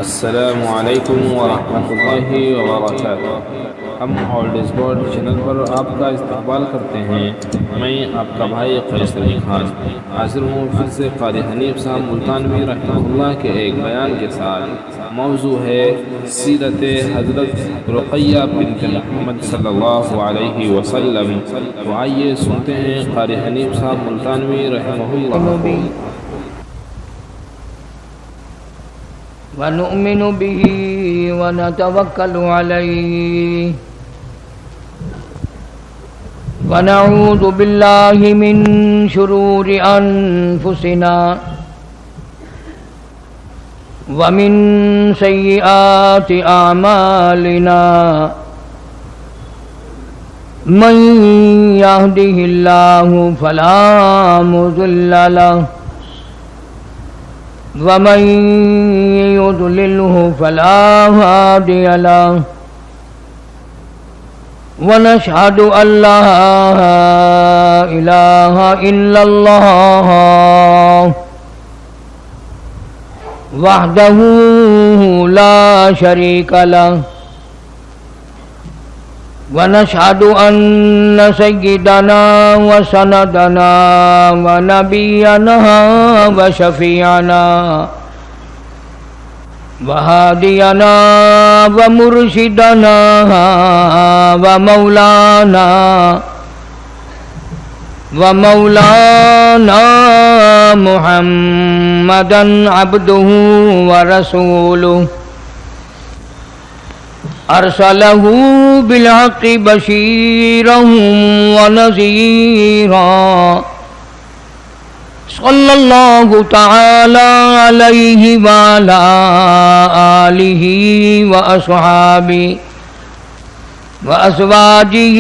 السلام علیکم ورحمۃ اللہ وبرکاتہ۔ ہم اولڈ از گولڈ چینل پر آپ کا استقبال کرتے ہیں۔ میں آپ کا بھائی قیصر علی خان حاضر ہوں پھر سے قاری حنیف صاحب ملتانوی رحمہ اللہ کے ایک بیان کے ساتھ۔ موضوع ہے سیرت حضرت رقیہ بنت محمد صلی اللہ علیہ وسلم۔ تو آئیے سنتے ہیں قاری حنیف صاحب ملتانوی رحمہ اللہ کو۔ ونؤمن به ونتوكل عليه ونعوذ بالله من شرور أنفسنا ومن سيئات أعمالنا من يهده الله فلا مضل له ومن يضلله فلا هادي له ونشهد أن لا إله إلا الله وحده لا شريك له ونشهد أن سيدنا وسندنا ونبينا وشفيعنا وهادينا ومرشدنا ومولانا محمدا عبده ورسوله أرسله بالحق بشيرا ونذيرا صلى الله تعالى عليه وعلى آله وأصحابه وأزواجه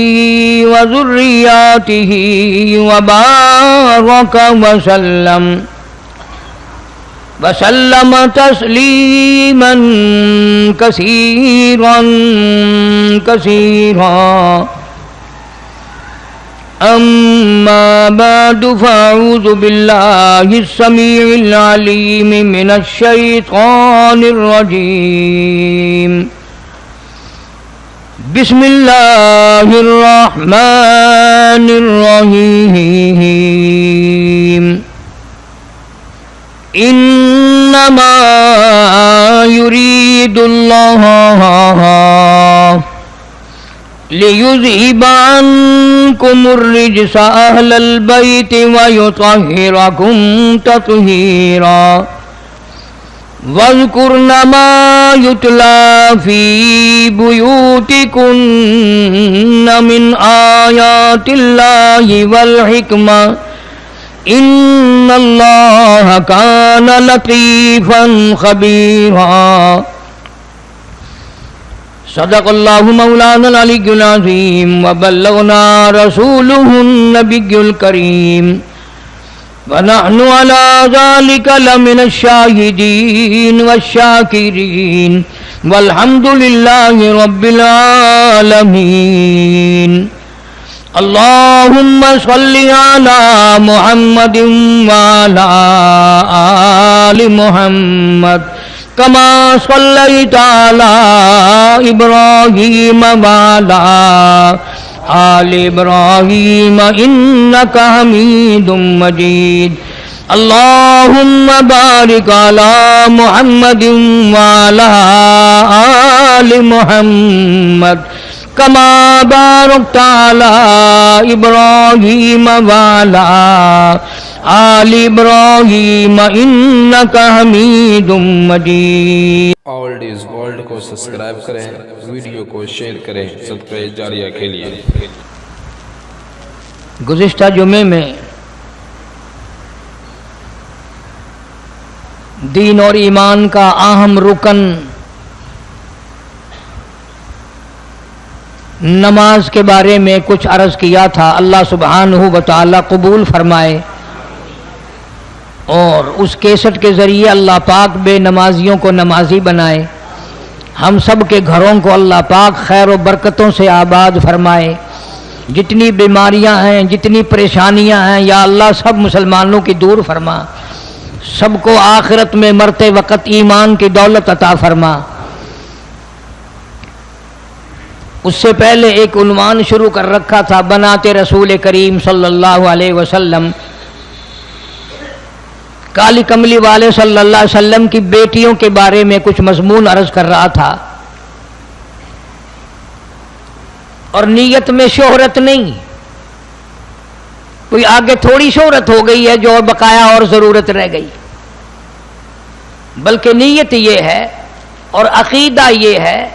وذرياته وبارك وسلم تسليما كثيرا أما بعد فأعوذ بالله السميع العليم من الشيطان الرجيم بسم الله الرحمن الرحيم إنما يريد الله ليذهب عنكم الرجس أهل البيت ويطهركم تطهيرا واذكرن ما يتلى في بيوتكن من آيات الله والحكمة إن الله كان لطيفا خبيرا صدق الله مولانا العلي العظيم وبلغنا رسوله النبي الكريم ونحن على ذلك لمن الشاهدين والشاكرين والحمد لله رب العالمين اللهم صل على محمد وعلى آل محمد كما صليت على إبراهيم وعلى آل إبراهيم إنك حميد مجيد اللهم بارك على محمد وعلى آل محمد كما باركت على إبراهيم وعلى آل إبراهيم إنك حميد مجيد۔ اولڈ از گولڈ کو سبسکرائب کریں، ویڈیو کو شیئر کریں صدقہ جاریہ کے لیے۔ گزشتہ جمعے میں دین اور ایمان کا اہم رکن نماز کے بارے میں کچھ عرض کیا تھا۔ اللہ سبحانہ و تعالی قبول فرمائے اور اس کیسٹ کے ذریعے اللہ پاک بے نمازیوں کو نمازی بنائے، ہم سب کے گھروں کو اللہ پاک خیر و برکتوں سے آباد فرمائے، جتنی بیماریاں ہیں، جتنی پریشانیاں ہیں یا اللہ سب مسلمانوں کی دور فرما۔ سب کو آخرت میں مرتے وقت ایمان کی دولت عطا فرما۔ اس سے پہلے ایک عنوان شروع کر رکھا تھا، بناتے رسول کریم صلی اللہ علیہ وسلم، کالی کملی والے صلی اللہ علیہ وسلم کی بیٹیوں کے بارے میں کچھ مضمون عرض کر رہا تھا، اور نیت میں شہرت نہیں، کوئی آگے تھوڑی شہرت ہو گئی ہے جو بقایا اور ضرورت رہ گئی، بلکہ نیت یہ ہے اور عقیدہ یہ ہے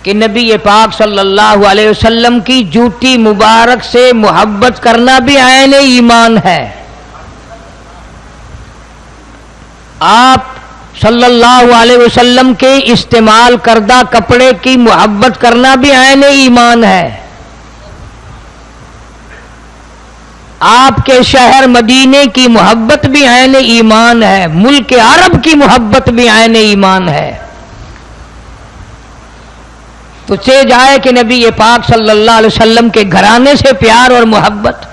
کہ نبی پاک صلی اللہ علیہ وسلم کی جوتی مبارک سے محبت کرنا بھی عین ایمان ہے۔ آپ صلی اللہ علیہ وسلم کے استعمال کردہ کپڑے کی محبت کرنا بھی عین ایمان ہے۔ آپ کے شہر مدینے کی محبت بھی عین ایمان ہے، ملک عرب کی محبت بھی عین ایمان ہے۔ تو چے جائے کہ نبی پاک صلی اللہ علیہ وسلم کے گھرانے سے پیار اور محبت۔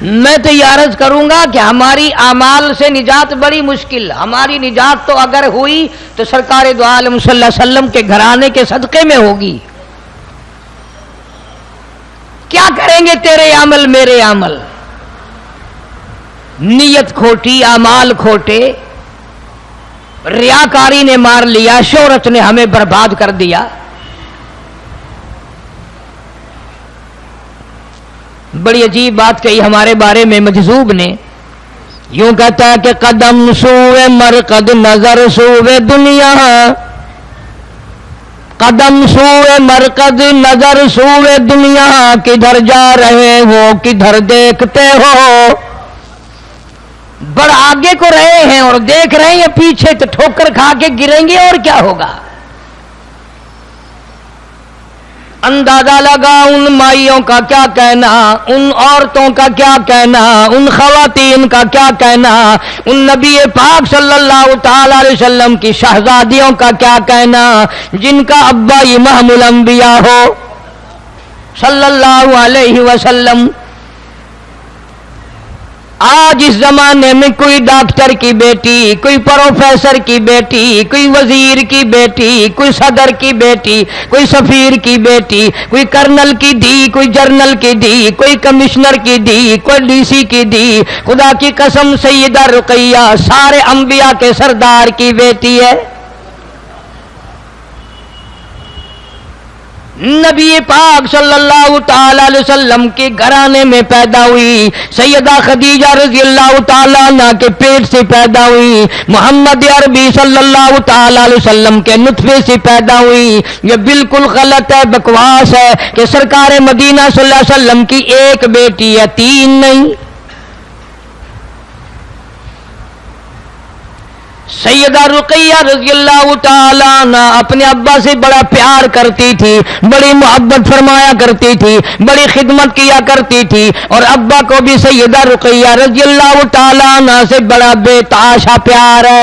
میں تو یہ عرض کروں گا کہ ہماری اعمال سے نجات بڑی مشکل، ہماری نجات تو اگر ہوئی تو سرکار دو عالم صلی اللہ علیہ وسلم کے گھرانے کے صدقے میں ہوگی۔ کیا کریں گے تیرے عمل میرے عمل؟ نیت کھوٹی، اعمال کھوٹے، ریاکاری نے مار لیا، شہرت نے ہمیں برباد کر دیا۔ بڑی عجیب بات کہی ہمارے بارے میں مجذوب نے، یوں کہتا ہے کہ قدم سوئے مرقد نظر سوئے دنیا، قدم سوئے مرقد نظر سوئے دنیا، کدھر جا رہے ہو کدھر دیکھتے ہو؟ بڑا آگے کو رہے ہیں اور دیکھ رہے ہیں پیچھے، تو ٹھوکر کھا کے گریں گے اور کیا ہوگا؟ اندازہ لگا ان مائیوں کا کیا کہنا، ان عورتوں کا کیا کہنا، ان خواتین کا کیا کہنا، ان نبی پاک صلی اللہ تعالی علیہ وسلم کی شہزادیوں کا کیا کہنا، جن کا ابا امام الانبیاء ہو صلی اللہ علیہ وسلم۔ آج اس زمانے میں کوئی ڈاکٹر کی بیٹی، کوئی پروفیسر کی بیٹی، کوئی وزیر کی بیٹی، کوئی صدر کی بیٹی، کوئی سفیر کی بیٹی، کوئی کرنل کی دی، کوئی جرنل کی دی، کوئی کمشنر کی دی، کوئی ڈی سی کی دی، خدا کی قسم سیدہ رقیہ سارے انبیاء کے سردار کی بیٹی ہے۔ نبی پاک صلی اللہ تعالی علیہ وسلم کے گھرانے میں پیدا ہوئی، سیدہ خدیجہ رضی اللہ تعالی عنہ کے پیٹ سے پیدا ہوئی، محمد عربی صلی اللہ تعالی علیہ وسلم کے نطفے سے پیدا ہوئی۔ یہ بالکل غلط ہے، بکواس ہے کہ سرکار مدینہ صلی اللہ علیہ وسلم کی ایک بیٹی ہے، تین نہیں۔ سیدہ رقیہ رضی اللہ تعالیٰ عنہ اپنے ابا سے بڑا پیار کرتی تھی، بڑی محبت فرمایا کرتی تھی، بڑی خدمت کیا کرتی تھی، اور ابا کو بھی سیدہ رقیہ رضی اللہ تعالیٰ عنہ سے بڑا بے تحاشا پیار ہے۔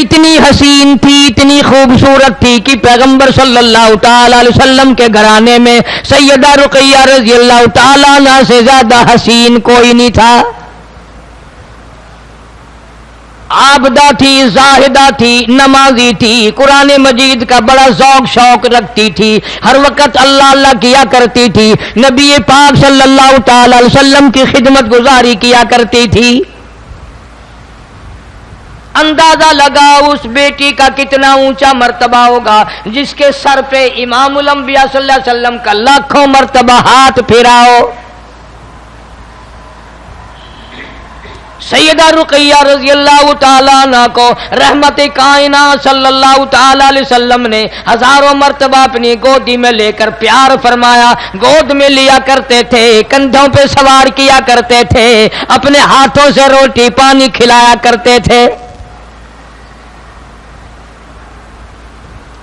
اتنی حسین تھی، اتنی خوبصورت تھی کہ پیغمبر صلی اللہ تعالی علیہ وسلم کے گھرانے میں سیدہ رقیہ رضی اللہ تعالیٰ عنہ سے زیادہ حسین کوئی نہیں تھا۔ عابدہ تھی، زاہدہ تھی، نمازی تھی، قرآن مجید کا بڑا ذوق شوق رکھتی تھی، ہر وقت اللہ اللہ کیا کرتی تھی، نبی پاک صلی اللہ تعالی علیہ وسلم کی خدمت گزاری کیا کرتی تھی۔ اندازہ لگا اس بیٹی کا کتنا اونچا مرتبہ ہوگا جس کے سر پہ امام الانبیاء صلی اللہ علیہ وسلم کا لاکھوں مرتبہ ہاتھ پھیرا ہو۔ سیدہ رقیہ رضی اللہ تعالیٰ عنہ کو رحمت کائنات صلی اللہ تعالیٰ علیہ وسلم نے ہزاروں مرتبہ اپنی گودی میں لے کر پیار فرمایا، گود میں لیا کرتے تھے، کندھوں پہ سوار کیا کرتے تھے، اپنے ہاتھوں سے روٹی پانی کھلایا کرتے تھے۔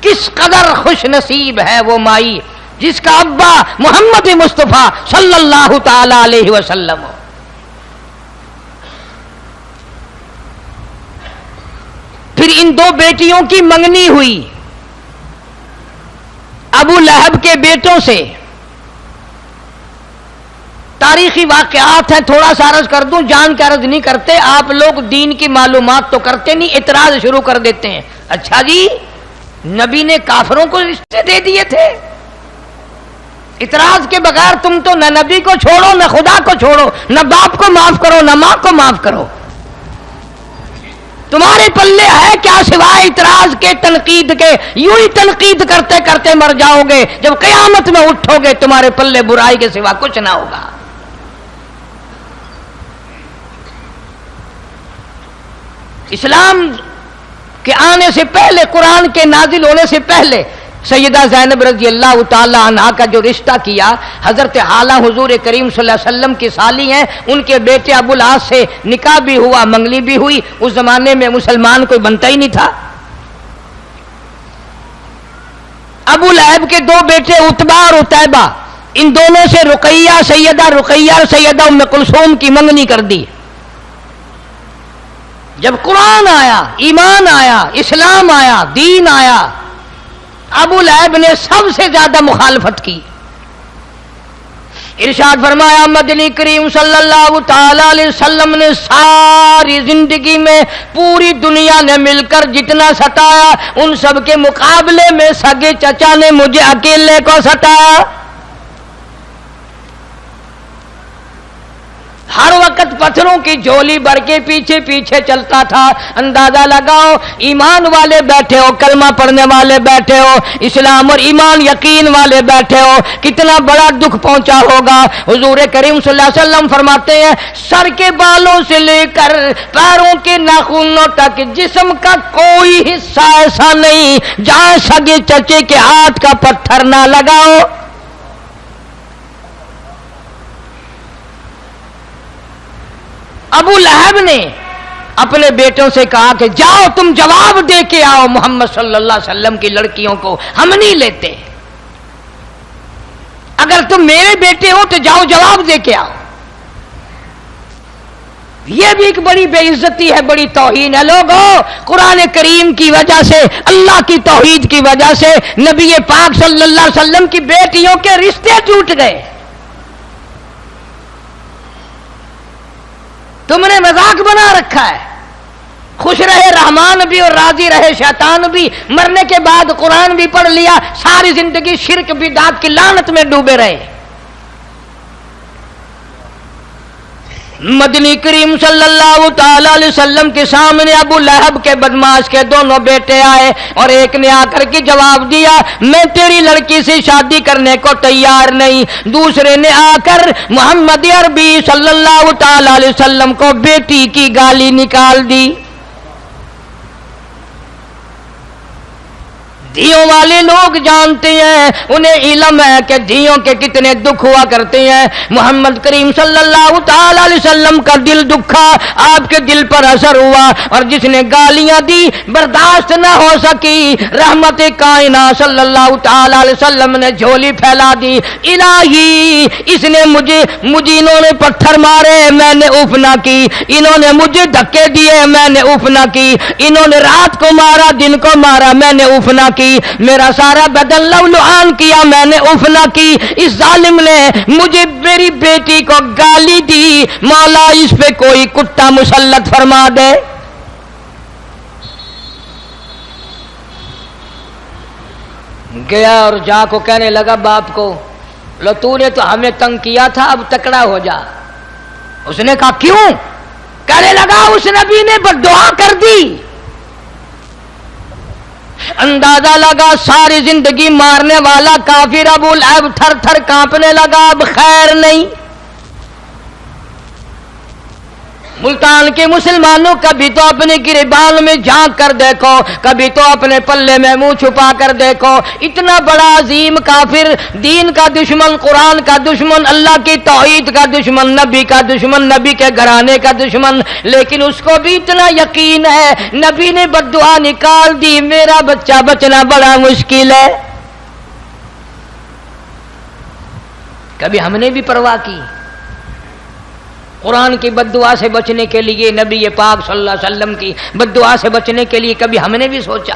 کس قدر خوش نصیب ہے وہ مائی جس کا ابا محمد مصطفیٰ صلی اللہ تعالیٰ علیہ وسلم ہو۔ پھر ان دو بیٹیوں کی منگنی ہوئی ابو لہب کے بیٹوں سے۔ تاریخی واقعات ہیں، تھوڑا سا عرض کر دوں، جان کے عرض نہیں کرتے آپ لوگ، دین کی معلومات تو کرتے نہیں، اعتراض شروع کر دیتے ہیں۔ اچھا جی، نبی نے کافروں کو رشتے دے دیے تھے؟ اعتراض کے بغیر تم تو نہ نبی کو چھوڑو، نہ خدا کو چھوڑو، نہ باپ کو معاف کرو، نہ ماں کو معاف کرو، تمہارے پلے ہے کیا سوائے اعتراض کے، تنقید کے؟ یوں ہی تنقید کرتے کرتے مر جاؤ گے، جب قیامت میں اٹھو گے تمہارے پلے برائی کے سوا کچھ نہ ہوگا۔ اسلام کے آنے سے پہلے، قرآن کے نازل ہونے سے پہلے، سیدہ زینب رضی اللہ تعالی عنہا کا جو رشتہ کیا حضرت حالہ حضور کریم صلی اللہ علیہ وسلم کی سالی ہیں، ان کے بیٹے ابو العاص سے نکاح بھی ہوا، منگنی بھی ہوئی۔ اس زمانے میں مسلمان کوئی بنتا ہی نہیں تھا۔ ابو لہب کے دو بیٹے عتبہ اور عتیبہ، ان دونوں سے سیدہ رقیہ اور سیدہ ام کلثوم کی منگنی کر دی۔ جب قرآن آیا، ایمان آیا، اسلام آیا، دین آیا، ابو لہب نے سب سے زیادہ مخالفت کی۔ ارشاد فرمایا مدنی کریم صلی اللہ تعالی علیہ وسلم نے ساری زندگی میں پوری دنیا نے مل کر جتنا ستایا، ان سب کے مقابلے میں سگے چچا نے مجھے اکیلے کو ستایا۔ ہر وقت پتھروں کی جھولی بھر کے پیچھے پیچھے چلتا تھا۔ اندازہ لگاؤ، ایمان والے بیٹھے ہو، کلمہ پڑھنے والے بیٹھے ہو، اسلام اور ایمان یقین والے بیٹھے ہو، کتنا بڑا دکھ پہنچا ہوگا۔ حضور کریم صلی اللہ علیہ وسلم فرماتے ہیں سر کے بالوں سے لے کر پیروں کے ناخنوں تک جسم کا کوئی حصہ ایسا نہیں جہاں سگے چچے کے ہاتھ کا پتھر نہ لگاؤ۔ ابو لہب نے اپنے بیٹوں سے کہا کہ جاؤ تم جواب دے کے آؤ محمد صلی اللہ علیہ وسلم کی لڑکیوں کو، ہم نہیں لیتے، اگر تم میرے بیٹے ہو تو جاؤ جواب دے کے آؤ۔ یہ بھی ایک بڑی بے عزتی ہے، بڑی توہین ہے۔ لوگوں، قرآن کریم کی وجہ سے، اللہ کی توحید کی وجہ سے نبی پاک صلی اللہ علیہ وسلم کی بیٹیوں کے رشتے ٹوٹ گئے۔ تم نے مذاق بنا رکھا ہے، خوش رہے رحمان بھی اور راضی رہے شیطان بھی، مرنے کے بعد قرآن بھی پڑھ لیا، ساری زندگی شرک بدعت کی لعنت میں ڈوبے رہے۔ مدنی کریم صلی اللہ تعالی علیہ وسلم کے سامنے ابو لہب کے بدماش کے دونوں بیٹے آئے اور ایک نے آ کر کے جواب دیا میں تیری لڑکی سے شادی کرنے کو تیار نہیں، دوسرے نے آ کر محمد عربی صلی اللہ تعالی علیہ وسلم کو بیٹی کی گالی نکال دی۔ دھیوں والے لوگ جانتے ہیں، انہیں علم ہے کہ دھیوں کے کتنے دکھ ہوا کرتے ہیں۔ محمد کریم صلی اللہ تعالی علیہ وسلم کا دل دکھا، آپ کے دل پر اثر ہوا، اور جس نے گالیاں دی برداشت نہ ہو سکی، رحمت کائنات صلی اللہ تعالی علیہ وسلم نے جھولی پھیلا دی، الہی اس نے مجھے انہوں نے پتھر مارے میں نے اف نہ کی، انہوں نے مجھے دھکے دیے میں نے اف نہ کی، انہوں نے رات کو مارا دن کو مارا میں نے اف نہ کی، میرا سارا بدن لولوان کیا میں نے اف نہ کی، اس ظالم نے مجھے میری بیٹی کو گالی دی، مولا اس پہ کوئی کتا مسلط فرما دے۔ گیا اور جا کو کہنے لگا باپ کو، لو تو نے تو ہمیں تنگ کیا تھا اب تکڑا ہو جا۔ اس نے کہا کیوں؟ کہنے لگا اس نبی نے بددعا کر دی۔ اندازہ لگا ساری زندگی مارنے والا کافر ابو لہب تھر تھر کانپنے لگا، اب خیر نہیں۔ ملتان کے مسلمانوں کبھی تو اپنے گریبان میں جھانک کر دیکھو، کبھی تو اپنے پلے میں منہ چھپا کر دیکھو، اتنا بڑا عظیم کافر، دین کا دشمن، قرآن کا دشمن، اللہ کی توحید کا دشمن، نبی کا دشمن، نبی کے گھرانے کا دشمن، لیکن اس کو بھی اتنا یقین ہے نبی نے بددعا نکال دی، میرا بچہ بچنا بڑا مشکل ہے۔ کبھی ہم نے بھی پرواہ کی؟ قرآن کی بددعا سے بچنے کے لیے، نبی پاک صلی اللہ علیہ وسلم کی بددعا سے بچنے کے لیے کبھی ہم نے بھی سوچا؟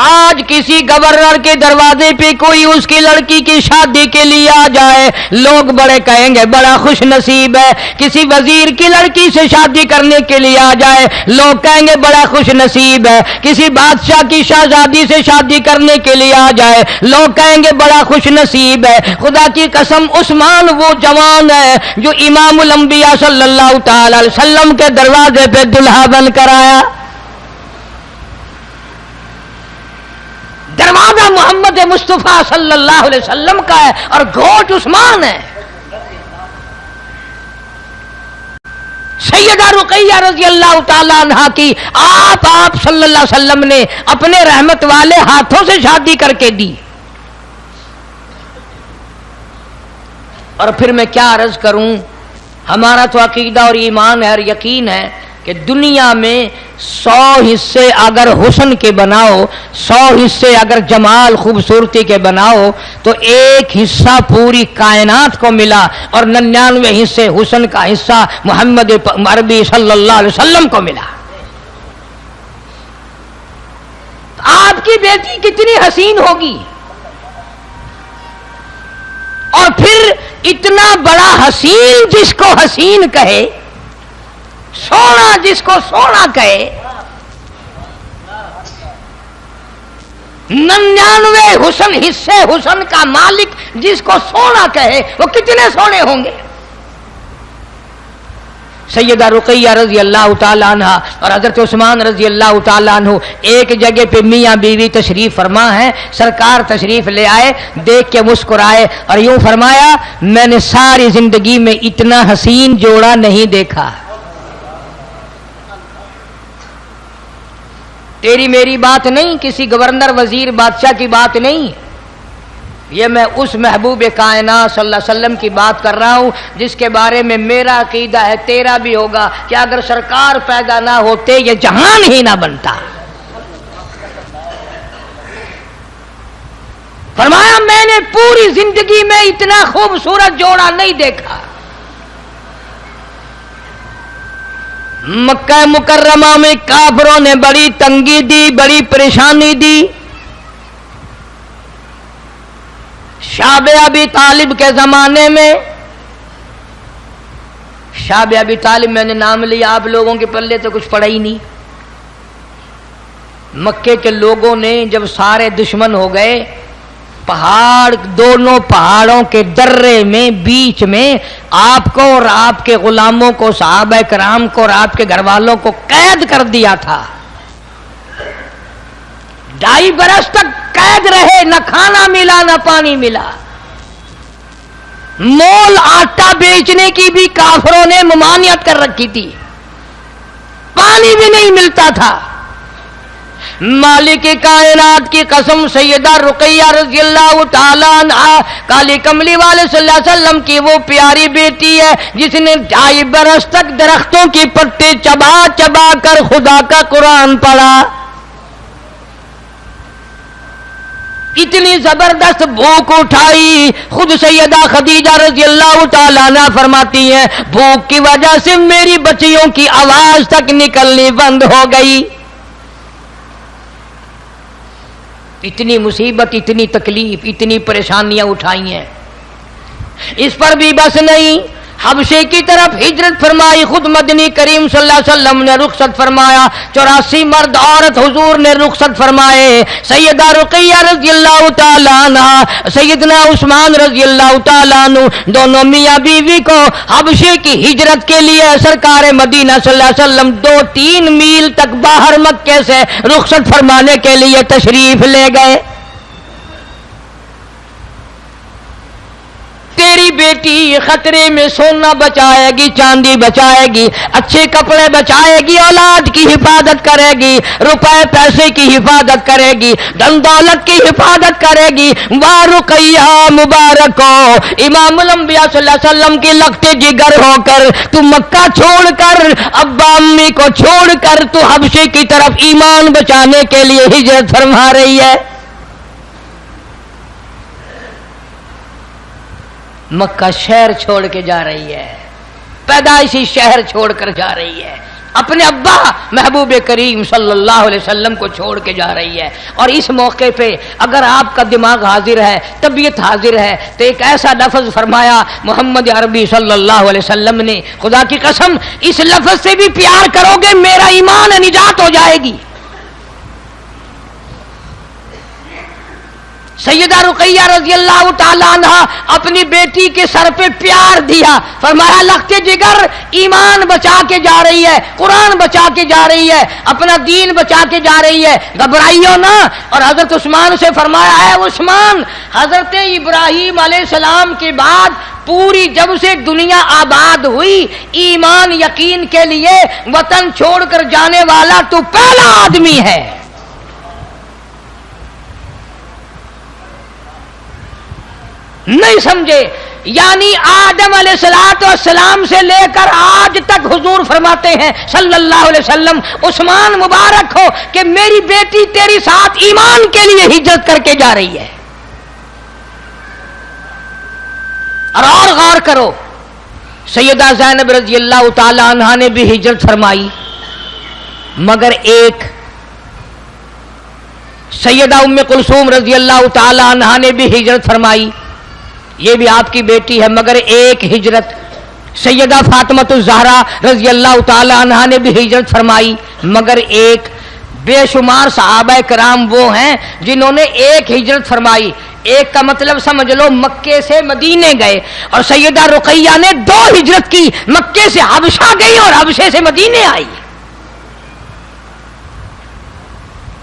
آج کسی گورنر کے دروازے پہ کوئی اس کی لڑکی کی شادی کے لیے آ جائے، لوگ بڑے کہیں گے بڑا خوش نصیب ہے۔ کسی وزیر کی لڑکی سے شادی کرنے کے لیے آ جائے، لوگ کہیں گے بڑا خوش نصیب ہے۔ کسی بادشاہ کی شہزادی سے شادی کرنے کے لیے آ جائے، لوگ کہیں گے بڑا خوش نصیب ہے۔ خدا کی قسم عثمان وہ جوان ہے جو امام الانبیاء صلی اللہ تعالی علیہ وسلم کے دروازے پہ دلہا بن کر آیا۔ دروازہ محمد مصطفیٰ صلی اللہ علیہ وسلم کا ہے اور گھوٹ عثمان ہے۔ سیدہ رقیہ رضی اللہ تعالی عنہا کی آپ صلی اللہ علیہ وسلم نے اپنے رحمت والے ہاتھوں سے شادی کر کے دی۔ اور پھر میں کیا عرض کروں، ہمارا تو عقیدہ اور ایمان ہے اور یقین ہے کہ دنیا میں 100 حصے اگر حسن کے بناؤ، 100 حصے اگر جمال خوبصورتی کے بناؤ تو ایک حصہ پوری کائنات کو ملا اور 99 حصے حسن کا حصہ محمد عربی صلی اللہ علیہ وسلم کو ملا۔ آپ کی بیٹی کتنی حسین ہوگی، اور پھر اتنا بڑا حسین جس کو حسین کہے، سونا جس کو سونا کہے، 99 حسن حصے حسن کا مالک جس کو سونا کہے، وہ کتنے سونے ہوں گے۔ سیدہ رقیہ رضی اللہ تعالیٰ عنہ اور حضرت عثمان رضی اللہ تعالیٰ عنہ ایک جگہ پہ میاں بیوی تشریف فرما ہے، سرکار تشریف لے آئے، دیکھ کے مسکرائے اور یوں فرمایا میں نے ساری زندگی میں اتنا حسین جوڑا نہیں دیکھا۔ تیری میری بات نہیں، کسی گورنر وزیر بادشاہ کی بات نہیں، یہ میں اس محبوب کائنات صلی اللہ علیہ وسلم کی بات کر رہا ہوں جس کے بارے میں میرا عقیدہ ہے، تیرا بھی ہوگا، کہ اگر سرکار پیدا نہ ہوتے یہ جہان ہی نہ بنتا۔ فرمایا میں نے پوری زندگی میں اتنا خوبصورت جوڑا نہیں دیکھا۔ مکہ مکرمہ میں کافروں نے بڑی تنگی دی، بڑی پریشانی دی۔ شعب ابی طالب کے زمانے میں، شعب ابی طالب میں نے نام لیا، آپ لوگوں کے پلے تو کچھ پڑا ہی نہیں۔ مکے کے لوگوں نے جب سارے دشمن ہو گئے، پہاڑ، دونوں پہاڑوں کے درے میں بیچ میں آپ کو اور آپ کے غلاموں کو، صحابہ کرام کو اور آپ کے گھر والوں کو قید کر دیا تھا۔ 2.5 برس تک قید رہے، نہ کھانا ملا نہ پانی ملا۔ مول آٹا بیچنے کی بھی کافروں نے ممانعت کر رکھی تھی، پانی بھی نہیں ملتا تھا۔ مالک کائنات کی قسم، سیدہ رقیہ رضی اللہ تعالی عنہا کالی کملی والے صلی اللہ علیہ وسلم کی وہ پیاری بیٹی ہے جس نے 2.5 برس تک درختوں کی پتے چبا چبا کر خدا کا قرآن پڑھا۔ اتنی زبردست بھوک اٹھائی، خود سیدہ خدیجہ رضی اللہ تعالیٰ عنہ فرماتی ہیں بھوک کی وجہ سے میری بچیوں کی آواز تک نکلنی بند ہو گئی۔ اتنی مصیبت، اتنی تکلیف، اتنی پریشانیاں اٹھائی ہیں۔ اس پر بھی بس نہیں، حبشے کی طرف ہجرت فرمائی، خود مدنی کریم صلی اللہ علیہ وسلم نے رخصت فرمایا، 84 مرد عورت حضور نے رخصت فرمائے۔ سیدہ رقیہ رضی اللہ تعالیٰ عنہ، سیدنا عثمان رضی اللہ تعالیٰ عنہ، دونوں میاں بیوی کو حبشے کی ہجرت کے لیے سرکار مدینہ صلی اللہ علیہ وسلم 2-3 میل تک باہر مکے سے رخصت فرمانے کے لیے تشریف لے گئے۔ تیری بیٹی خطرے میں سونا بچائے گی، چاندی بچائے گی، اچھے کپڑے بچائے گی، اولاد کی حفاظت کرے گی، روپے پیسے کی حفاظت کرے گی، دن دولت کی حفاظت کرے گی۔ واہ رقیہ مبارک ہو، امام الانبیاء صلی اللہ علیہ وسلم کی لخت جگر ہو کر تو مکہ چھوڑ کر، ابا امی کو چھوڑ کر تو حبشے کی طرف ایمان بچانے کے لیے ہجرت فرما رہی ہے۔ مکہ شہر چھوڑ کے جا رہی ہے، پیدائشی شہر چھوڑ کر جا رہی ہے، اپنے ابا محبوب کریم صلی اللہ علیہ وسلم کو چھوڑ کے جا رہی ہے. اور اس موقع پہ اگر آپ کا دماغ حاضر ہے، طبیعت حاضر ہے، تو ایک ایسا لفظ فرمایا محمد عربی صلی اللہ علیہ وسلم نے، خدا کی قسم اس لفظ سے بھی پیار کرو گے میرا ایمان نجات ہو جائے گی. سیدہ رقیہ رضی اللہ تعالی عنہ اپنی بیٹی کے سر پہ پیار دیا، فرمایا لخت جگر ایمان بچا کے جا رہی ہے، قرآن بچا کے جا رہی ہے، اپنا دین بچا کے جا رہی ہے، گھبرائیو نا. اور حضرت عثمان سے فرمایا ہے عثمان، حضرت ابراہیم علیہ السلام کے بعد پوری جب سے دنیا آباد ہوئی ایمان یقین کے لیے وطن چھوڑ کر جانے والا تو پہلا آدمی ہے. نہیں سمجھے؟ یعنی آدم علیہ السلام سے لے کر آج تک حضور فرماتے ہیں صلی اللہ علیہ وسلم، عثمان مبارک ہو کہ میری بیٹی تیری ساتھ ایمان کے لیے ہجرت کر کے جا رہی ہے. اور غور کرو، سیدہ زینب رضی اللہ تعالی عنہا نے بھی ہجرت فرمائی، مگر ایک. سیدہ ام کلثوم رضی اللہ تعالی عنہا نے بھی ہجرت فرمائی، یہ بھی آپ کی بیٹی ہے، مگر ایک ہجرت. سیدہ فاطمۃ الزہرا رضی اللہ تعالی عنہا نے بھی ہجرت فرمائی، مگر ایک. بے شمار صحابہ کرام وہ ہیں جنہوں نے ایک ہجرت فرمائی. ایک کا مطلب سمجھ لو مکے سے مدینے گئے، اور سیدہ رقیہ نے 2 ہجرت کی، مکے سے حبشہ گئی اور حبشے سے مدینے آئی.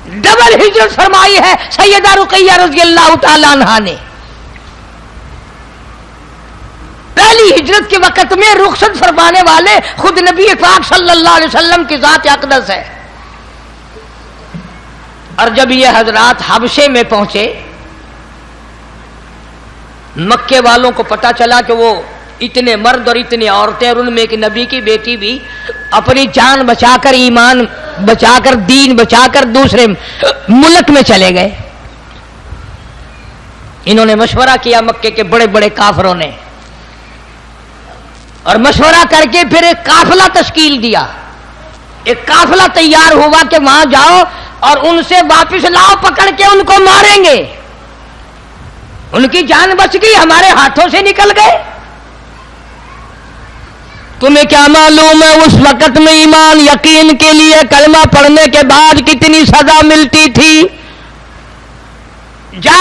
ڈبل ہجرت فرمائی ہے سیدہ رقیہ رضی اللہ تعالی عنہا نے. پہلی ہجرت کے وقت میں رخصت فرمانے والے خود نبی پاک صلی اللہ علیہ وسلم کی ذات اقدس ہے. اور جب یہ حضرات حبشے میں پہنچے، مکے والوں کو پتا چلا کہ وہ اتنے مرد اور اتنی عورتیں، اور ان میں ایک نبی کی بیٹی بھی اپنی جان بچا کر، ایمان بچا کر، دین بچا کر دوسرے ملک میں چلے گئے. انہوں نے مشورہ کیا مکے کے بڑے بڑے کافروں نے، اور مشورہ کر کے پھر ایک قافلہ تشکیل دیا. ایک قافلہ تیار ہوا کہ وہاں جاؤ اور ان سے واپس لاؤ، پکڑ کے ان کو ماریں گے. ان کی جان بچ گئی، ہمارے ہاتھوں سے نکل گئے. تمہیں کیا معلوم ہے اس وقت میں ایمان یقین کے لیے کلمہ پڑھنے کے بعد کتنی سزا ملتی تھی؟ جا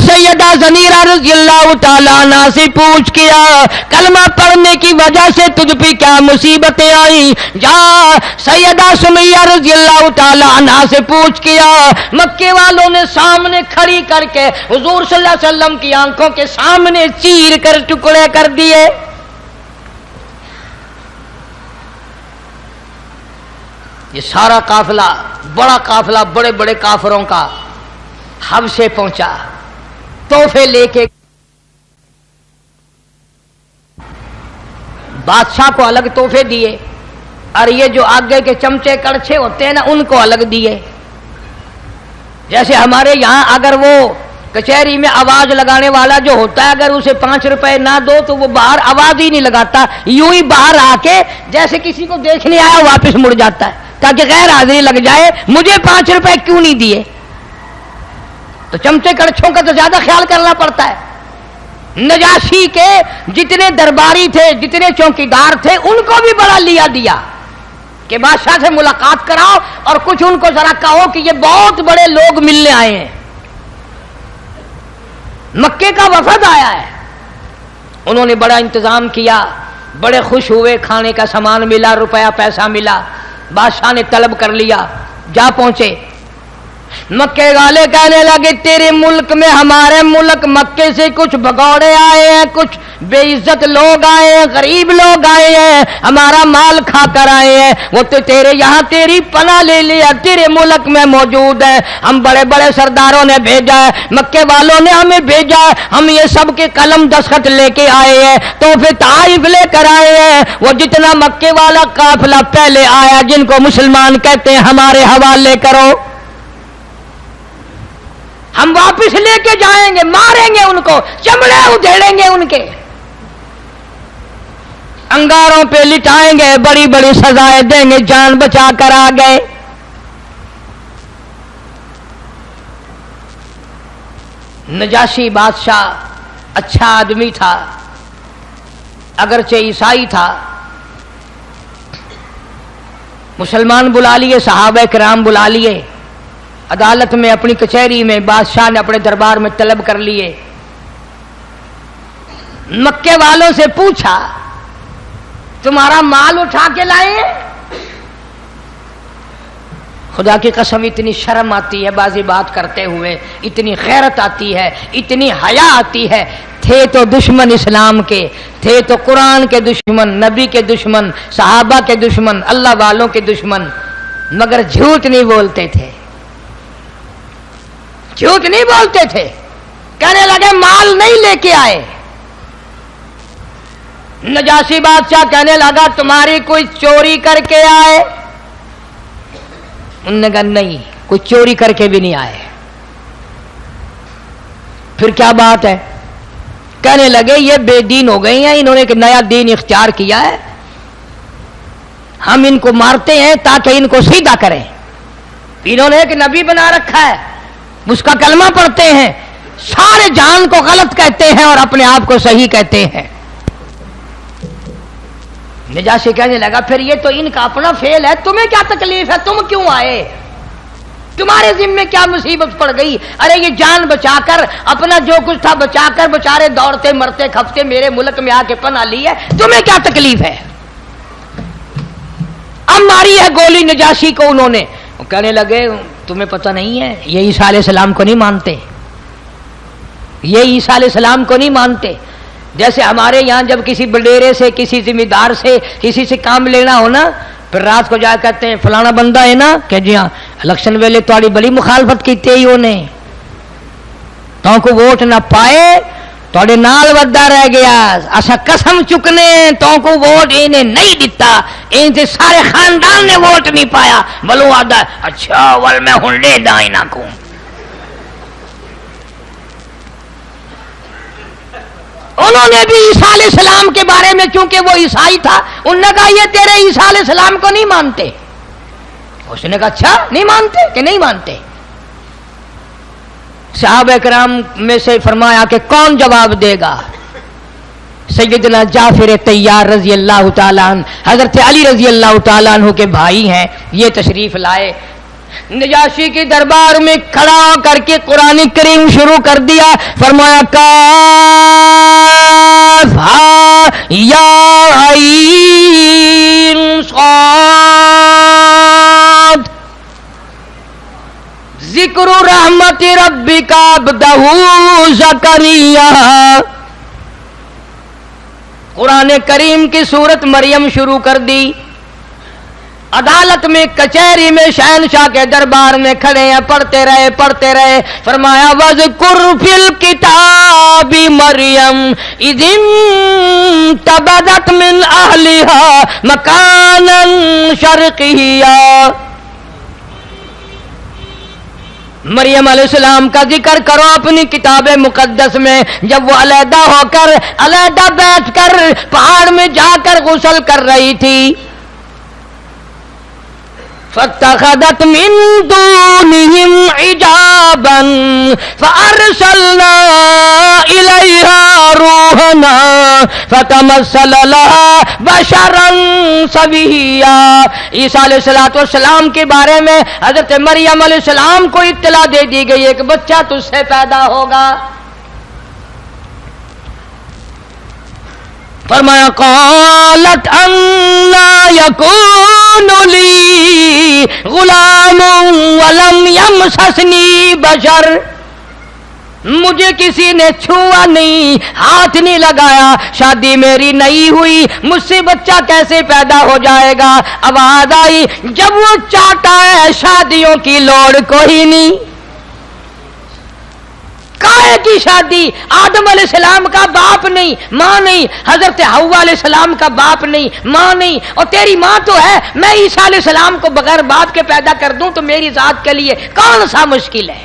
سیدہ زنیرہ رضی اللہ تعالیٰ عنہ سے پوچھ کیا کلمہ پڑھنے کی وجہ سے تجھ پہ کیا مصیبتیں آئیں. جا سیدہ سمیہ رضی اللہ تعالیٰ عنہ سے پوچھ کیا. مکے والوں نے سامنے کھڑی کر کے حضور صلی اللہ علیہ وسلم کی آنکھوں کے سامنے چیر کر ٹکڑے کر دیے. یہ سارا قافلہ، بڑا قافلہ بڑے بڑے کافروں کا حبشے پہنچا، تحفے لے کے. بادشاہ کو الگ تحفے دیے، اور یہ جو آگے کے چمچے کڑچھے ہوتے ہیں نا ان کو الگ دیے. جیسے ہمارے یہاں اگر وہ کچہری میں آواز لگانے والا جو ہوتا ہے، اگر اسے 5 روپے نہ دو تو وہ باہر آواز ہی نہیں لگاتا، یوں ہی باہر آ کے جیسے کسی کو دیکھنے آیا واپس مڑ جاتا ہے تاکہ غیر حاضری لگ جائے، مجھے 5 روپے کیوں نہیں دیے. تو چمچے کڑچھوں کا تو زیادہ خیال کرنا پڑتا ہے. نجاشی کے جتنے درباری تھے، جتنے چوکیدار تھے، ان کو بھی بڑا لیا دیا کہ بادشاہ سے ملاقات کراؤ اور کچھ ان کو ذرا کہو کہ یہ بہت بڑے لوگ ملنے آئے ہیں، مکے کا وفد آیا ہے. انہوں نے بڑا انتظام کیا، بڑے خوش ہوئے، کھانے کا سامان ملا، روپیہ پیسہ ملا. بادشاہ نے طلب کر لیا، جا پہنچے. مکے والے کہنے لگے تیرے ملک میں ہمارے ملک مکے سے کچھ بھگوڑے آئے ہیں، کچھ بے عزت لوگ آئے ہیں، غریب لوگ آئے ہیں، ہمارا مال کھا کر آئے ہیں. وہ تو تیرے یہاں تیری پناہ لے لیا، تیرے ملک میں موجود ہے. ہم بڑے بڑے سرداروں نے بھیجا ہے، مکے والوں نے ہمیں بھیجا ہے، ہم یہ سب کے قلم دستخط لے کے آئے ہیں، تو پھر طائف لے کر آئے ہیں. وہ جتنا مکے والا قافلہ پہلے آیا جن کو مسلمان کہتے ہیں ہمارے حوالے کرو، ہم واپس لے کے جائیں گے، ماریں گے ان کو، چمڑے ادھیڑیں گے ان کے. انگاروں پہ لٹائیں گے، بڑی بڑی سزائیں دیں گے، جان بچا کر آ گئے۔ نجاشی بادشاہ اچھا آدمی تھا، اگرچہ عیسائی تھا۔ مسلمان بلا لیے، صحابہ کرام بلا لیے، عدالت میں اپنی کچہری میں بادشاہ نے اپنے دربار میں طلب کر لیے۔ مکے والوں سے پوچھا تمہارا مال اٹھا کے لائے ہیں؟ خدا کی قسم اتنی شرم آتی ہے بازی بات کرتے ہوئے، اتنی غیرت آتی ہے، اتنی حیا آتی ہے۔ تھے تو دشمن اسلام کے، تھے تو قرآن کے دشمن، نبی کے دشمن، صحابہ کے دشمن، اللہ والوں کے دشمن، مگر جھوٹ نہیں بولتے تھے، جھوٹ نہیں بولتے تھے۔ کہنے لگے مال نہیں لے کے آئے۔ نجاشی بادشاہ کہنے لگا تمہاری کوئی چوری کر کے آئے؟ انہوں نے کہا نہیں، کوئی چوری کر کے بھی نہیں آئے۔ پھر کیا بات ہے؟ کہنے لگے یہ بے دین ہو گئے ہیں، انہوں نے ایک نیا دین اختیار کیا ہے، ہم ان کو مارتے ہیں تاکہ ان کو سیدھا کریں۔ انہوں نے ایک نبی بنا رکھا ہے، اس کا کلمہ پڑھتے ہیں، سارے جہان کو غلط کہتے ہیں اور اپنے آپ کو صحیح کہتے ہیں۔ نجاشی کہنے لگا پھر یہ تو ان کا اپنا فعل ہے، تمہیں کیا تکلیف ہے، تم کیوں آئے؟ تمہارے ذمے کیا مصیبت پڑ گئی؟ ارے یہ جان بچا کر، اپنا جو کچھ تھا بچا کر بچارے دوڑتے مرتے کھپتے میرے ملک میں آ کے پناہ لی ہے، تمہیں کیا تکلیف ہے؟ اب ماری ہے گولی نجاشی کو انہوں نے۔ وہ کہنے لگے تمہیں پتہ نہیں ہے، یہ عیسیٰ علیہ السلام کو نہیں مانتے، یہ عیسیٰ علیہ السلام کو نہیں مانتے۔ جیسے ہمارے یہاں جب کسی بڈیرے سے، کسی ذمہ دار سے، کسی سے کام لینا ہونا، پھر رات کو جا کہتے ہیں فلانا بندہ ہے نا، کہ جی ہاں الیکشن ویلے تھوڑی بڑی مخالفت کیتی ہی انہیں، تو کو ووٹ نہ پائے تھوڑے نال ودا رہ گیا، اسا قسم چکنے تو کو ووٹ انہیں نہیں دیتا، ان سے سارے خاندان نے ووٹ نہیں پایا، بلو آدھا اچھا ول میں ہن لے دائیں نہ کو۔ انہوں نے بھی عیسیٰ علیہ السلام کے بارے میں، چونکہ وہ عیسائی تھا، انہوں نے کہا یہ تیرے عیسیٰ علیہ السلام کو نہیں مانتے۔ اس نے کہا اچھا نہیں مانتے کہ نہیں مانتے؟ صحابہ کرام میں سے فرمایا کہ کون جواب دے گا؟ سیدنا جعفر طیار رضی اللہ تعالیٰ عنہ، حضرت علی رضی اللہ تعالیٰ عنہ کے بھائی ہیں، یہ تشریف لائے، نجاشی کے دربار میں کھڑا ہو کر کے قرآن کریم شروع کر دیا، فرمایا کاف ہا یا عین صاد ذکر رحمت ربک عبدہ زکریا۔ قرآن کریم کی سورت مریم شروع کر دی۔ عدالت میں، کچہری میں، شہنشاہ کے دربار میں کھڑے ہیں، پڑھتے رہے، فرمایا وَذْكُرْ فِي الْكِتَابِ مَرْيَمَ إِذِ انتَبَذَتْ مِنْ أَهْلِهَا مَكَانًا شَرْقِيًّا۔ مریم علیہ السلام کا ذکر کرو اپنی کتاب مقدس میں، جب وہ علیحدہ ہو کر، علیحدہ بیٹھ کر پہاڑ میں جا کر غسل کر رہی تھی، فاتخذت من دونهم حجابا فارسلنا الیہا روحنا فتمثل لها بشرا سویا۔ عیسیٰ علیہ السلام کے بارے میں حضرت مریم علیہ السلام کو اطلاع دے دی گئی، ایک بچہ تجھ سے پیدا ہوگا۔ فرمایا قالت انا یکون لی غلام ولم یمسسنی بشر، مجھے کسی نے چھوا نہیں، ہاتھ نہیں لگایا، شادی میری نہیں ہوئی، مجھ سے بچہ کیسے پیدا ہو جائے گا؟ آواز آئی جب وہ چاہتا ہے شادیوں کی لوڑ کوئی نہیں۔ کائے کی شادی؟ آدم علیہ السلام کا باپ نہیں، ماں نہیں، حضرت حوا علیہ السلام کا باپ نہیں، ماں نہیں، اور تیری ماں تو ہے، میں عیسیٰ علیہ السلام کو بغیر باپ کے پیدا کر دوں تو میری ذات کے لیے کون سا مشکل ہے؟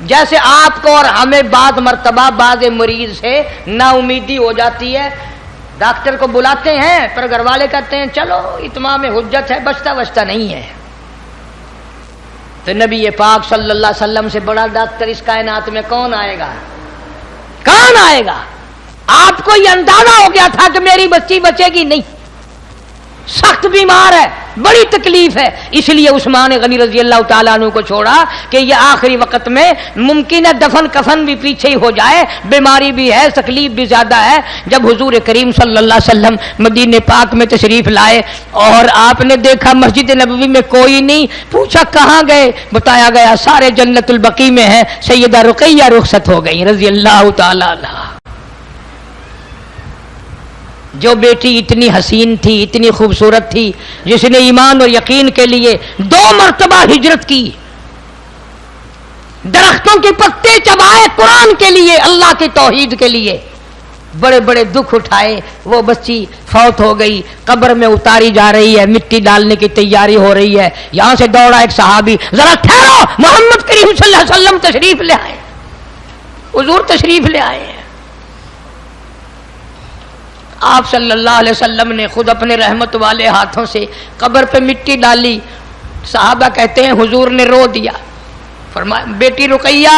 جیسے آپ کو اور ہمیں بعض مرتبہ بعض مریض سے نا امیدی ہو جاتی ہے، ڈاکٹر کو بلاتے ہیں پر گھر والے کہتے ہیں چلو اتمام حجت ہے، بچتا نہیں ہے، تو نبی پاک صلی اللہ علیہ وسلم سے بڑا ڈاکٹر اس کائنات میں کون آئے گا؟ کون آئے گا؟ آپ کو یہ اندازہ ہو گیا تھا کہ میری بچی بچے گی نہیں، سخت بیمار ہے، بڑی تکلیف ہے، اس لیے عثمان غنی رضی اللہ تعالیٰ عنہ کو چھوڑا کہ یہ آخری وقت میں ممکن ہے دفن کفن بھی پیچھے ہی ہو جائے، بیماری بھی ہے، تکلیف بھی زیادہ ہے۔ جب حضور کریم صلی اللہ علیہ وسلم مدینہ پاک میں تشریف لائے اور آپ نے دیکھا مسجد نبوی میں کوئی نہیں، پوچھا کہاں گئے؟ بتایا گیا سارے جنت البقیع میں ہیں، سیدہ رقیہ رخصت ہو گئی رضی اللہ تعالیٰ عنہا۔ جو بیٹی اتنی حسین تھی، اتنی خوبصورت تھی، جس نے ایمان اور یقین کے لیے 2 مرتبہ ہجرت کی، درختوں کے پتے چبائے قرآن کے لیے، اللہ کی توحید کے لیے، بڑے بڑے دکھ اٹھائے، وہ بچی فوت ہو گئی، قبر میں اتاری جا رہی ہے، مٹی ڈالنے کی تیاری ہو رہی ہے، یہاں سے دوڑا ایک صحابی، ذرا ٹھہرو، محمد کریم صلی اللہ علیہ وسلم تشریف لے آئے، حضور تشریف لے آئے ہیں۔ آپ صلی اللہ علیہ وسلم نے خود اپنے رحمت والے ہاتھوں سے قبر پہ مٹی ڈالی، صحابہ کہتے ہیں حضور نے رو دیا، فرمایا بیٹی رقیہ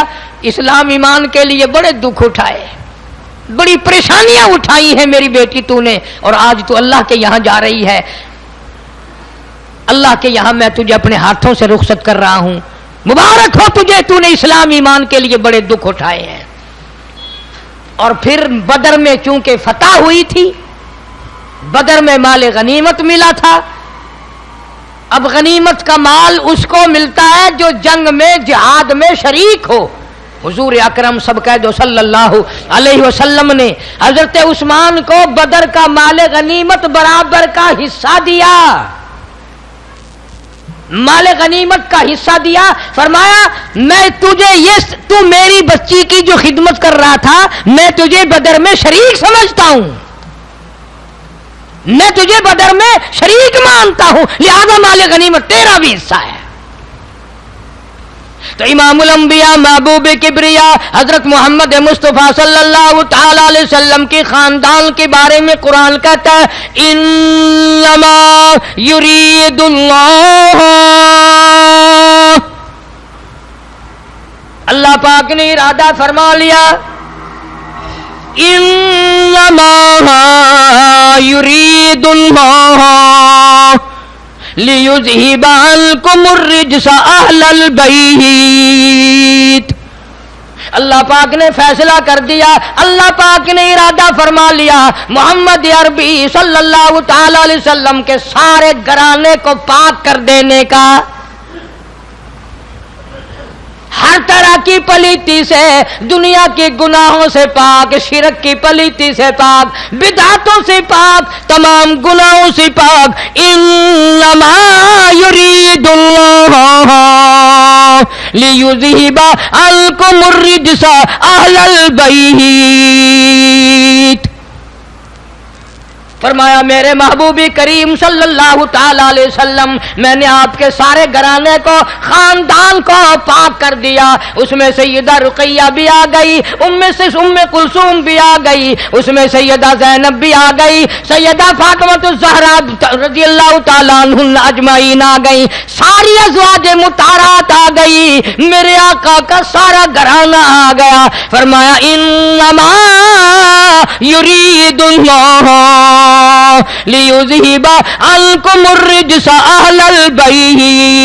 اسلام ایمان کے لیے بڑے دکھ اٹھائے، بڑی پریشانیاں اٹھائی ہیں میری بیٹی تو نے، اور آج تو اللہ کے یہاں جا رہی ہے، اللہ کے یہاں میں تجھے اپنے ہاتھوں سے رخصت کر رہا ہوں، مبارک ہو تجھے، تو نے اسلام ایمان کے لیے بڑے دکھ اٹھائے ہیں۔ اور پھر بدر میں چونکہ فتح ہوئی تھی، بدر میں مال غنیمت ملا تھا، اب غنیمت کا مال اس کو ملتا ہے جو جنگ میں جہاد میں شریک ہو۔ حضور اکرم سب کہہ دو صلی اللہ علیہ وسلم نے حضرت عثمان کو بدر کا مال غنیمت برابر کا حصہ دیا، مال غنیمت کا حصہ دیا، فرمایا میں تجھے تو میری بچی کی جو خدمت کر رہا تھا میں تجھے بدر میں شریک سمجھتا ہوں، میں تجھے بدر میں شریک مانتا ہوں، لہذا مال غنیمت تیرا بھی حصہ ہے۔ تو امام الانبیاء محبوب کبریا حضرت محمد مصطفیٰ صلی اللہ تعالی علیہ وسلم کے خاندان کے بارے میں قرآن کہتا ہے انما یرید اللہ، اللہ پاک نے ارادہ فرما لیا، انما یرید اللہ لِيُذْهِبَ عَنْكُمُ الرِّجْسَ أَهْلَ الْبَيْتِ، اللہ پاک نے فیصلہ کر دیا، اللہ پاک نے ارادہ فرما لیا محمد عربی صلی اللہ تعالی علیہ وسلم کے سارے گھرانے کو پاک کر دینے کا، ہر طرح کی پلیتی سے، دنیا کے گناہوں سے پاک، شرک کی پلیتی سے پاک، بدعتوں سے پاک، تمام گناہوں سے پاک۔ انما یرید اللہ لیذہب عنکم الرجس اہل البیت، فرمایا میرے محبوب کریم صلی اللہ تعالی علیہ وسلم میں نے آپ کے سارے گھرانے کو، خاندان کو پاک کر دیا، اس میں سیدہ رقیہ بھی آ گئی، ام کلثوم بھی آ گئی، اس میں سیدہ زینب بھی آ گئی، سیدہ فاطمہ الزہرا رضی اللہ تعالی عنہن اجمعین آ گئی، ساری ازواج مطہرات آ گئی، میرے آقا کا سارا گھرانہ آ گیا، فرمایا انما یرید اللہ لیذہب عنکم الرجس اہل البیت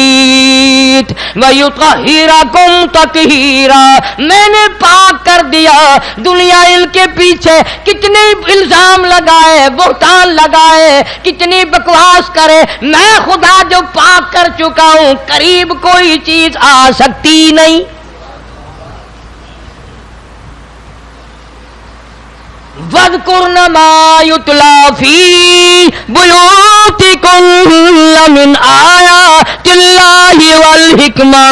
ویطہرکم تطہیرا، میں نے پاک کر دیا۔ دنیا ان کے پیچھے کتنے الزام لگائے، بہتان لگائے، کتنی بکواس کرے، میں خدا جو پاک کر چکا ہوں قریب کوئی چیز آ سکتی نہیں۔ وَاذْكُرْنَ مَا يُتْلَى فِي بُيُوتِكُنَّ مِنْ آيَاتِ اللَّهِ وَالْحِكْمَةِ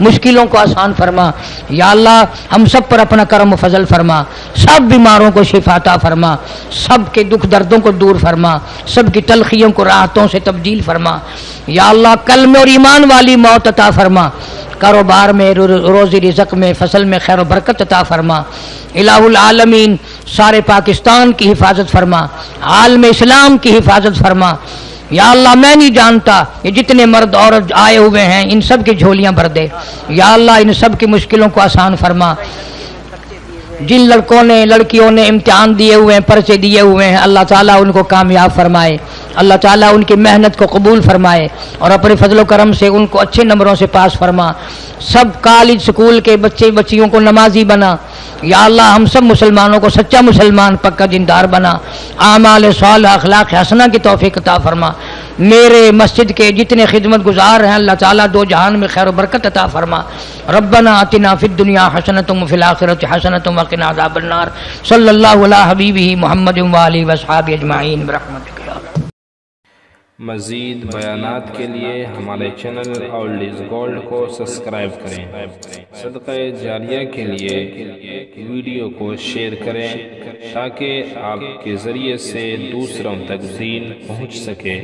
مشکلوں کو آسان فرما یا اللہ، ہم سب پر اپنا کرم و فضل فرما، سب بیماروں کو شفا عطا فرما، سب کے دکھ دردوں کو دور فرما، سب کی تلخیوں کو راحتوں سے تبدیل فرما یا اللہ، کلمے اور ایمان والی موت عطا فرما، کاروبار میں، روزی رزق میں، فصل میں خیر و برکت عطا فرما، الہ العالمین سارے پاکستان کی حفاظت فرما، عالم اسلام کی حفاظت فرما یا اللہ، میں نہیں جانتا یہ جتنے مرد عورت آئے ہوئے ہیں ان سب کی جھولیاں بھر دے یا اللہ، ان سب کی مشکلوں کو آسان فرما، جن لڑکوں نے لڑکیوں نے امتحان دیے ہوئے ہیں، پرچے دیے ہوئے ہیں، اللہ تعالیٰ ان کو کامیاب فرمائے، اللہ تعالیٰ ان کی محنت کو قبول فرمائے اور اپنے فضل و کرم سے ان کو اچھے نمبروں سے پاس فرما، سب کالج سکول کے بچے بچیوں کو نمازی بنا یا اللہ، ہم سب مسلمانوں کو سچا مسلمان پکا دیندار بنا، اعمال صالحہ اخلاق حسنہ کی توفیق عطا فرما، میرے مسجد کے جتنے خدمت گزار ہیں اللہ تعالیٰ دو جہان میں خیر و برکت عطا فرما، ربنا آتنا فی الدنیا حسنۃ وفی الآخرۃ حسنۃ وقنا عذاب النار، صلی اللہ علی حبیبہ محمد وآلہ وصحبہ اجمعین برحمتک یا اللہ۔ مزید بیانات کے لیے ہمارے چینل اولڈ از گولڈ کو سبسکرائب کریں، صدقہ جاریہ کے لیے ویڈیو کو شیئر کریں تاکہ آپ کے ذریعے سے دوسروں تک دین پہنچ سکے۔